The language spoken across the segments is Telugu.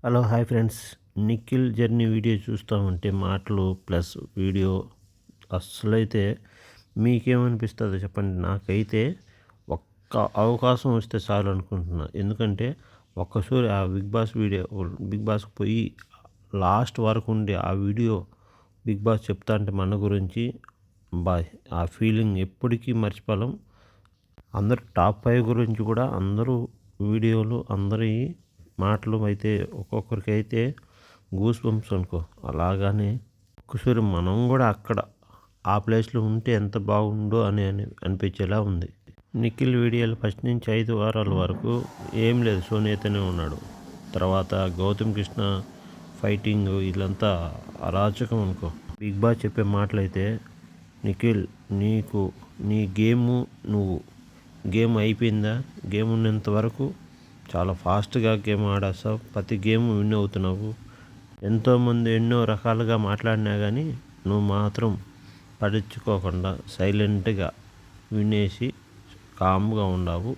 Hello hi friends. Nikhil journey video చూస్తూ ఉంటే మాటలు ప్లస్ వీడియో అస్సలైతే మీకేమనిపిస్తుందో చెప్పండి. నాకైతే ఒక్క అవకాశం వస్తే చాలు అనుకుంటున్నా. ఎందుకంటే ఒక్కసారి ఆ బిగ్ బాస్కి పోయి లాస్ట్ వరకు ఉండి ఆ వీడియో బిగ్ బాస్ చెప్తా అంటే మన గురించి బాయ్ ఆ ఫీలింగ్ ఎప్పటికీ మర్చిపోలేం. అందరు టాప్ 5 గురించి కూడా అందరూ వీడియోలు అందరి మాటలు అయితే ఒక్కొక్కరికైతే గూస్ బంప్స్ అనుకో. అలాగని ఒక్కసారి మనం కూడా అక్కడ ఆ ప్లేస్లో ఉంటే ఎంత బాగుండో అనిపించేలా ఉంది. నిఖిల్ వీడియోలు ఫస్ట్ నుంచి 5 వారాల వరకు ఏం లేదు, సోనియాతోనే ఉన్నాడు. తర్వాత గౌతమ్ కృష్ణ ఫైటింగ్ వీళ్ళంతా అరాచకం అనుకో. బిగ్ బాస్ చెప్పే మాటలైతే నిఖిల్ నీ నువ్వు గేమ్ అయిపోయిందా, గేమ్ ఉన్నంత వరకు చాలా ఫాస్ట్గా గేమ్ ఆడేస్తావు, ప్రతి గేమ్ విన్ అవుతున్నావు. ఎంతోమంది ఎన్నో రకాలుగా మాట్లాడినా కానీ నువ్వు మాత్రం పట్టించుకోకుండా సైలెంట్గా వినేసి కామ్గా ఉన్నావు.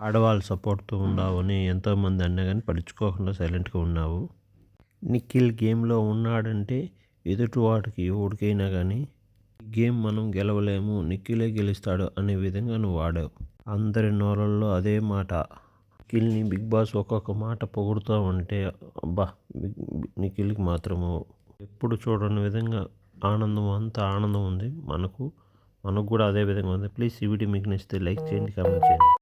ఆడవాళ్ళ సపోర్ట్తో ఉన్నావు అని ఎంతోమంది అన్నా కానీ పట్టించుకోకుండా సైలెంట్గా ఉన్నావు. నిఖిల్ గేమ్లో ఉన్నాడంటే ఎదుటివాడికి ఎవరికైనా కానీ గేమ్ మనం గెలవలేము, నిఖిలే గెలుస్తాడు అనే విధంగా నువ్వు ఆడావు. అందరి నోళ్ళల్లో అదే మాట. నిఖిల్ని బిగ్ బాస్ ఒక్కొక్క మాట పొగుడుతూ ఉంటే అబ్బా, నిఖిల్కి మాత్రము ఎప్పుడు చూడని విధంగా ఆనందం ఉంది. మనకు కూడా అదే విధంగా ఉంది. ప్లీజ్ ఈ వీడియో మీకు నచ్చితే లైక్ చేయండి, కామెంట్ చేయండి.